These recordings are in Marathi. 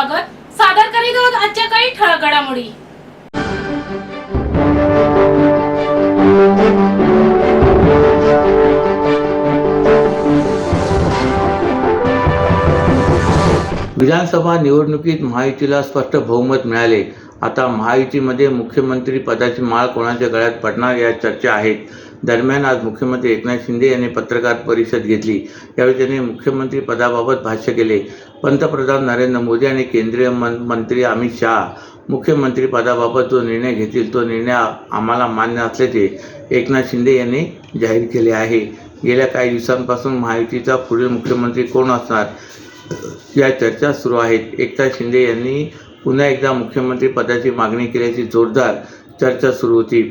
स्वागत. सादर करीत आहोत आजच्या काही ठळक घडामोडी. विधानसभा निवडणुकीत महायुतीला स्पष्ट बहुमत मिळाले. आता महायुतीमध्ये मुख्यमंत्री पदाची माळ कोणाच्या गळ्यात पडणार या चर्चा आहेत. दरम्यान आज मुख्यमंत्री एकनाथ शिंदे यांनी पत्रकार परिषद घेतली. यावेळी त्यांनी मुख्यमंत्री पदाबाबत भाष्य केले. पंतप्रधान नरेंद्र मोदी आणि केंद्रीय मंत्री अमित शहा मुख्यमंत्री पदाबाबत जो निर्णय घेतील तो निर्णय आम्हाला मान्य असल्याचे एकनाथ शिंदे यांनी जाहीर केले आहे. गेल्या काही दिवसांपासून महायुतीचा पुढील मुख्यमंत्री कोण असणार या चर्चा सुरू आहेत. एकनाथ शिंदे यांनी पुन्हा एकदा मुख्यमंत्री पदाची मागणी केल्याची जोरदार चर्चा सुरू होती.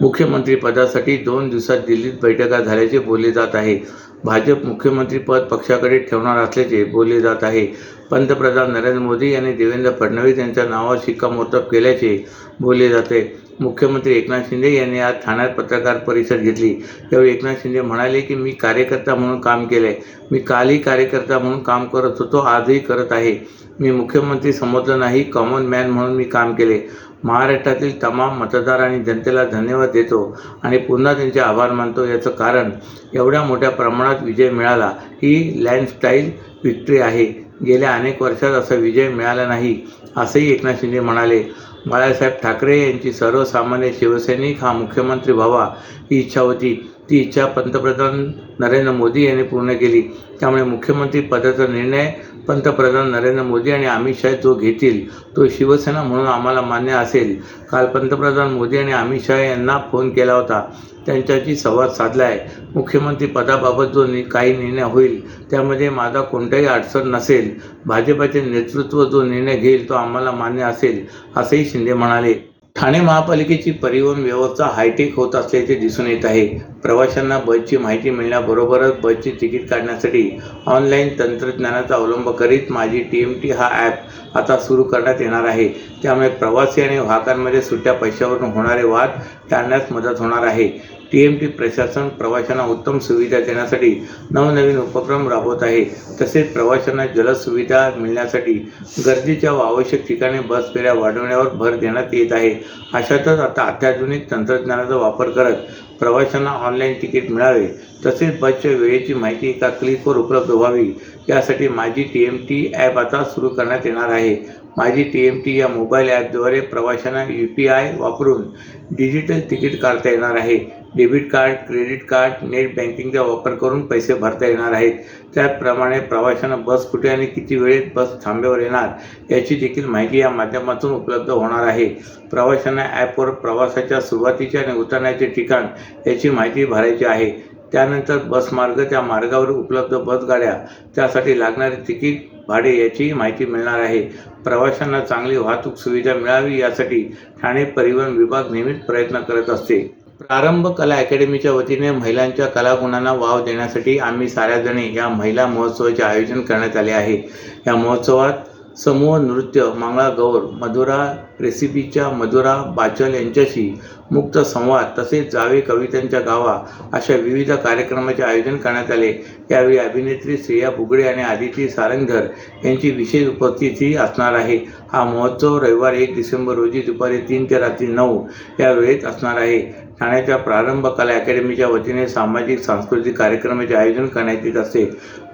मुख्यमंत्री पदासाठी 2 दिवसात दिल्लीत बैठका झाल्याचे बोलले जात आहे. भाजप मुख्यमंत्री पद पक्षाकडे ठेवणार असल्याचे बोलले जात आहे. पंतप्रधान नरेंद्र मोदी यांनी देवेंद्र फडणवीस यांच्या नावावर शिक्कामोर्तब केल्याचे बोलले जाते. मुख्यमंत्री एकनाथ शिंदे यांनी आज ठाण्यात पत्रकार परिषद घेतली. यावेळी एकनाथ शिंदे म्हणाले की मी कार्यकर्ता म्हणून काम केले. मी कालही कार्यकर्ता म्हणून काम करत होतो, आजही करत आहे. मी मुख्यमंत्री समजलं नाही, कॉमन मॅन म्हणून मी काम केले. महाराष्ट्रातील तमाम मतदार आणि जनतेला धन्यवाद देतो आणि पुन्हा त्यांचे आभार मानतो. याचं कारण एवढ्या मोठ्या प्रमाणात विजय मिळाला ही लँडस्लाईड विक्ट्री आहे. गेल्या अनेक वर्षात असा विजय मिळाला नाही असंही एकनाथ शिंदे म्हणाले. बाळासाहेब ठाकरे यांची सर्वसामान्य शिवसैनिक हा मुख्यमंत्री व्हावा ही इच्छा होती. ती इच्छा पंतप्रधान नरेंद्र मोदी यांनी पूर्ण केली. त्यामुळे मुख्यमंत्री पदाचा निर्णय पंतप्रधान नरेंद्र मोदी आणि अमित शहा जो घेतील तो शिवसेना म्हणून आम्हाला मान्य असेल. काल पंतप्रधान मोदी आणि अमित शहा यांना फोन केला होता, त्यांच्याशी संवाद साधला आहे. मुख्यमंत्री पदाबाबत जो काही निर्णय होईल त्यामध्ये माझा कोणताही अडचण नसेल. भाजपाचे नेतृत्व जो निर्णय घेईल तो आम्हाला मान्य असेल असंही शिंदे म्हणाले. ठाणे महापालिकेची परिवहन व्यवस्था हायटेक होत असल्याचे दिसून येत आहे. प्रवाशांना बसची माहिती मिळण्याबरोबरच बसची तिकीट काढण्यासाठी ऑनलाईन तंत्रज्ञानाचा अवलंब करीत माझी TMT हा ॲप आता सुरू करण्यात येणार आहे. त्यामुळे प्रवासी आणि वाहकांमध्ये सुट्ट्या पैशावरून होणारे वाद टाळण्यास मदत होणार आहे. TMT प्रशासन प्रवाशांना उत्तम सुविधा देण्यासाठी नवनवीन उपक्रम राबवत आहे. तसेच प्रवाशांना जलद सुविधा मिळण्यासाठी गर्दीच्या व आवश्यक ठिकाणी बस फेऱ्या वाढवण्यावर भर देण्यात येत आहे. अशातच आता अत्याधुनिक तंत्रज्ञानाचा वापर करत प्रवाशांना ऑनलाईन तिकीट मिळावे तसेच बसच्या वेळेची माहिती एका क्लिकवर उपलब्ध व्हावी यासाठी माझी TMT ॲप आता सुरू करण्यात येणार आहे. माझी TMT या मोबाईल ॲपद्वारे प्रवाशांना UPI वापरून डिजिटल तिकीट काढता येणार आहे. Debit card, credit card, net बँकिंगचा वापर करून पैसे भरता येणार आहेत. त्याचप्रमाणे प्रवाशांना बस कुठे आणि किती वेळेत बस थांब्यावर येणार याची देखील माहिती या माध्यमातून उपलब्ध होणार आहे. प्रवाशांना ॲपवर प्रवासाच्या सुरुवातीचे आणि उतरण्याचे ठिकाण याची माहिती भरायची आहे. त्यानंतर बसमार्ग, त्या मार्गावर उपलब्ध बसगाड्या, त्यासाठी लागणारे तिकीट भाडे याची माहिती मिळणार आहे. प्रवाशांना चांगली वाहतूक सुविधा मिळावी यासाठी ठाणे परिवहन विभाग नेहमीच प्रयत्न करत असते. प्रारंभ कला अकॅडमीच्या वतीने महिलांच्या कलागुणांना वाव देण्यासाठी आम्ही साऱ्याजणी या महिला महोत्सवाचे आयोजन करण्यात आले आहे. या महोत्सवात समूह नृत्य, मंगळागौर, मधुरा रेसिपीच्या मधुरा बाचल यांच्याशी मुक्त संवाद तसेच जावे कवितांच्या गावा अशा विविध कार्यक्रमाचे आयोजन करण्यात आले. यावेळी अभिनेत्री श्रेया बुगडे आणि आदिती सारंगधर यांची विशेष उपस्थिती असणार आहे. हा महोत्सव रविवार 1 डिसेंबर रोजी दुपारी 3 ते रात्री 9 या वेळेत असणार आहे. ठाण्याच्या प्रारंभ कला अकॅडमीच्या वतीने सामाजिक सांस्कृतिक कार्यक्रमाचे आयोजन करण्यात येत असते.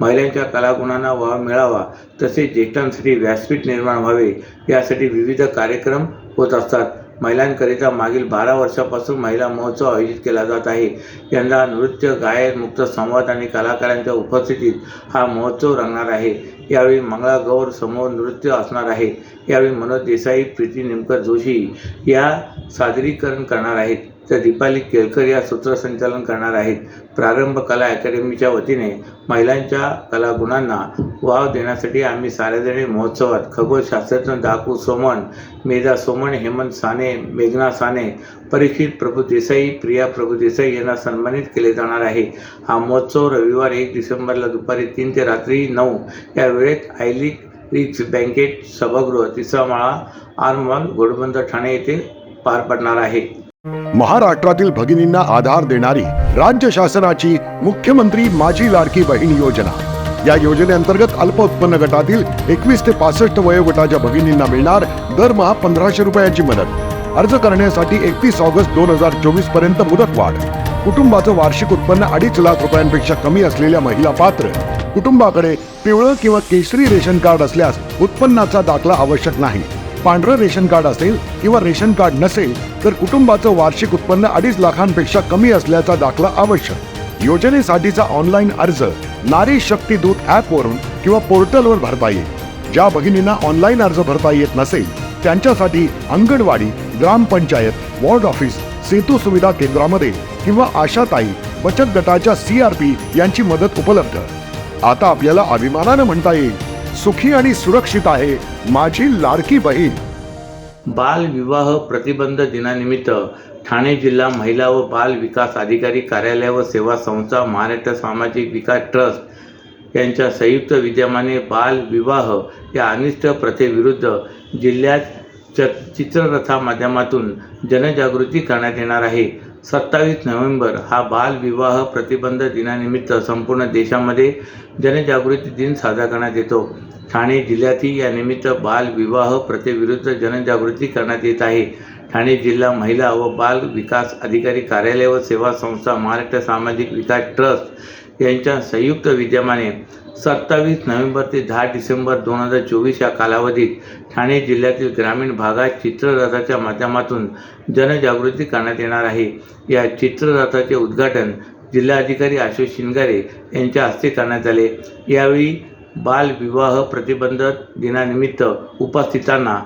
महिलांच्या कलागुणांना वाव मिळावा तसेच ज्येष्ठांसाठी व्यासपीठ निर्माण व्हावे यासाठी विविध कार्यक्रम होत असतात. महिलांकरिता मागील 12 वर्षापासून महिला महोत्सव आयोजित केला जात आहे. यंदा नृत्य, गायन, मुक्त संवाद आणि कलाकारांच्या उपस्थितीत हा महोत्सव रंगणार आहे. यावेळी मंगळागौर समूह नृत्य असणार आहे. यावेळी मनोज देसाई, प्रीती निमकर जोशी या सादरीकरण करणार आहेत, तर दीपाली केळकर या सूत्रसंचालन करणार आहेत. प्रारंभ कला अकॅडमीच्या वतीने महिलांच्या कलागुणांना वाव देण्यासाठी आम्ही साऱ्याजणी महोत्सवात खगोलशास्त्रज्ञ दाकू सोमण, मेधा सोमण, हेमंत साने, मेघना साने, परीक्षित प्रभू देसाई, प्रिया प्रभू देसाई यांना सन्मानित केले जाणार आहे. हा महोत्सव रविवार 1 डिसेंबरला दुपारी 3 ते रात्री 9 या वेळेत आयलिक रिक्स बँकेट सभागृह, 3रा माळा, आर्मॉल, घोडबंदर, ठाणे येथे पार पडणार आहे. महाराष्ट्रातील भगिनींना आधार देणारी राज्य शासनाची मुख्यमंत्री माझी लाडकी बहीण योजना या योजनेअंतर्गत अल्प उत्पन्न गटातील 21 ते 65 वयोगटाच्या भगिनींना मिळणार दरमहा 1500 रुपयांची मदत। अर्ज करण्यासाठी 31 ऑगस्ट 2024 पर्यंत मुदतवाढ। कुटुंबाचं वार्षिक उत्पन्न 2.5 लाख रुपयांपेक्षा कमी असलेल्या महिला पात्र। कुटुंबाकडे पिवळं किंवा केशरी रेशन कार्ड असल्यास उत्पन्नाचा दाखला आवश्यक नाही। पांढरं रेशन कार्ड असेल किंवा रेशन कार्ड नसेल तर कुटुंबाचं वार्षिक उत्पन्न 2.5 लाखांपेक्षा कमी असल्याचा दाखला आवश्यक। योजनेसाठीचा ऑनलाईन अर्ज नारी शक्ती दूत ॲप वरून किंवा पोर्टलवर भरता येईल। ज्या भगिनींना ऑनलाईन अर्ज भरता येत नसेल त्यांच्यासाठी अंगणवाडी, ग्रामपंचायत, वॉर्ड ऑफिस, सेतू सुविधा केंद्रामध्ये किंवा आशाताई बचत गटाच्या CRP यांची मदत उपलब्ध। आता आपल्याला अभिमानानं म्हणता येईल, सुखी आणि सुरक्षित आहे माझी लाडकी बहीण। बाल विवाह प्रतिबंध दिनानिमित्त ठाणे जिल्हा महिला व बाल विकास अधिकारी कार्यालय व सेवा संस्था, महाराष्ट्र सामाजिक विकास ट्रस्ट यांच्या संयुक्त विद्यमाने बाल विवाह या अनिष्ट प्रथेविरुद्ध जिल्ह्यात चित्ररथा माध्यमातून जनजागृती करण्यात येणार आहे। 27 नोव्हेंबर हा बाल विवाह प्रतिबंध दिनानिमित्त संपूर्ण देशामध्ये जनजागृती दिन साजरा करण्यात येतो। ठाणे जिल्ह्यातही या निमित्त बाल विवाह प्रथेविरुद्ध जनजागृती करण्यात येत आहे। ठाणे जिल्हा महिला व बाल विकास अधिकारी कार्यालय व सेवा संस्था, महाराष्ट्र सामाजिक विकास ट्रस्ट यांच्या संयुक्त विद्यमाने 27 नोव्हेंबर ते 10 डिसेंबर 2024 या कालावधीत ठाणे जिल्ह्यातील ग्रामीण भागात चित्ररथाच्या माध्यमातून जनजागृती करण्यात येणार आहे। या चित्ररथाचे उद्घाटन जिल्हाधिकारी अशोक शिंगारे यांच्या हस्ते करण्यात आले। यावेळी बाल विवाह प्रतिबंध दिनानिमित्त उपस्थितांना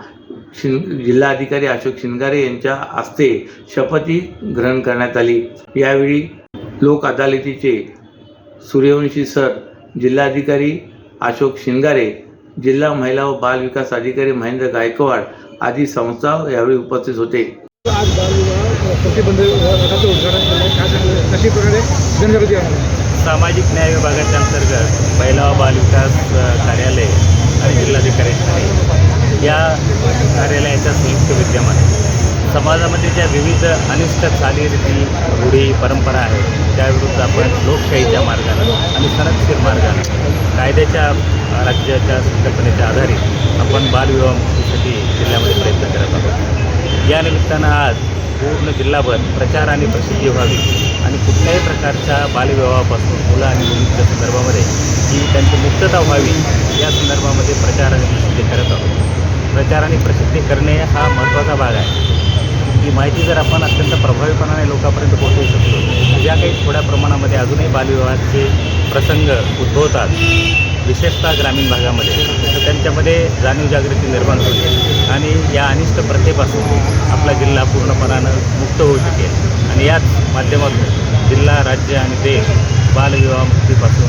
जिल्हाधिकारी अशोक शिंगारे यांच्या हस्ते शपथी ग्रहण करण्यात आली। यावेळी लोक अदालतीचे सूर्यवंशी सर, जिल्हाधिकारी अशोक शिंगारे, जिल्हा महिला व बाल विकास अधिकारी महेंद्र गायकवाड आदी संस्था यावेळी उपस्थित होते। आज बालविवाह प्रतिबंध विभागाचं उद्घाटन केलं, कशी प्रकारे जनजागृती आहे? सामाजिक न्याय विभागाच्या अंतर्गत महिला व बाल विकास कार्यालय आणि जिल्हाधिकारी ठाणे या कार्यालयाच्या संयुक्त विद्यमाने समाजामध्ये ज्या विविध अनिष्ट चालीरीती, रूढी, परंपरा आहेत त्याविरुद्ध आपण लोकशाहीच्या मार्गाने आणि सनदशीर मार्गाने कायद्याच्या राज्याच्या संकल्पनेच्या आधारित आपण बालविवाह मुक्तीसाठी जिल्ह्यामध्ये प्रयत्न करत आहोत। या निमित्तानं आज पूर्ण जिल्हाभर प्रचार आणि प्रसिद्धी व्हावी आणि कुठल्याही प्रकारच्या बालविवाहापासून मुलं आणि मुलींच्या संदर्भामध्ये की त्यांची मुक्तता व्हावी या संदर्भामध्ये प्रचार आणि प्रसिद्धी करत आहोत। प्रचार आणि प्रसिद्धी करणे हा महत्त्वाचा भाग आहे। ही माहिती जर आपण अत्यंत प्रभावीपणाने लोकांपर्यंत पोहोचवू शकतो, ज्या काही थोड्या प्रमाणामध्ये अजूनही बालविवाहाचे प्रसंग उद्भवतात, विशेषतः ग्रामीण भागामध्ये, तर त्यांच्यामध्ये जाणीव जागृती निर्माण होईल आणि या अनिष्ट प्रथेपासून आपला जिल्हा पूर्णपणानं मुक्त होऊ शकेल आणि याच माध्यमातून जिल्हा, राज्य आणि देश बालविवाह मुक्तीपासून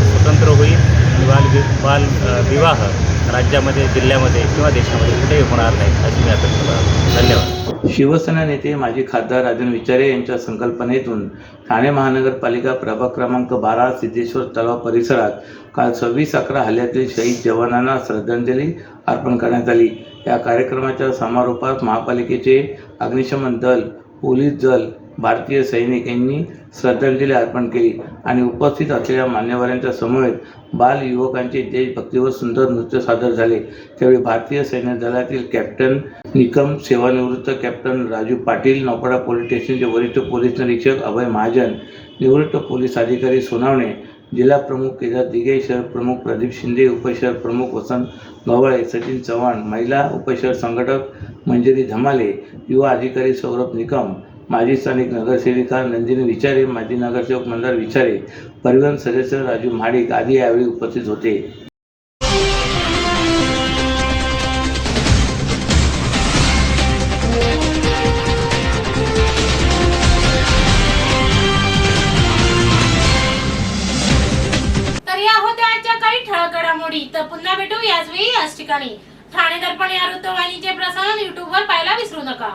स्वतंत्र होईल आणि बालविवाह राज्यामध्ये, जिल्ह्यामध्ये किंवा देशामध्ये कुठेही होणार नाही अशी मी अपेक्षा करतो। धन्यवाद। शिवसेना नेते माजी खासदार राजन विचारे यांच्या संकल्पनेतून ठाणे महानगरपालिका प्रभाग क्रमांक 12 सिद्धेश्वर तलाव परिसरात काल 26/11 हल्ल्यातील शहीद जवानांना श्रद्धांजली अर्पण करण्यात आली। या कार्यक्रमाच्या समारोपात महापालिकेचे अग्निशमन दल, पोलीस दल, भारतीय सैनिक यांनी श्रद्धांजली अर्पण केली आणि उपस्थित असलेल्या मान्यवरांच्या समवेत बाल युवकांचे देशभक्तीवर सुंदर नृत्य सादर झाले। त्यावेळी भारतीय सैन्य दलातील कॅप्टन निकम, सेवानिवृत्त कॅप्टन राजू पाटील, नौपाडा पोलीस स्टेशनचे वरिष्ठ पोलीस निरीक्षक अभय महाजन, निवृत्त पोलीस अधिकारी सोनावणे, जिल्हा प्रमुख केदार दिघे, शहर प्रमुख प्रदीप शिंदे, उपशहर प्रमुख वसंत गवळे, सचिन चव्हाण, महिला उपशहर संघटक मंजिरी धमाले, युवा अधिकारी सौरभ निकम, माजी स्थानिक नगरसेविका नंदिनी विचारे, माजी नगरसेवक मंदार विचारे, परिवहन सदस्य राजू महाडिक आदी यावेळी उपस्थित होते। तर या होत्या आजच्या काही ठळक घडामोडी। तर पुन्हा भेटू याच वेळी याच ठिकाणी। ठाणे दर्पण या वृत्तवाहिनीचे प्रसारण YouTube वर पाहायला विसरू नका।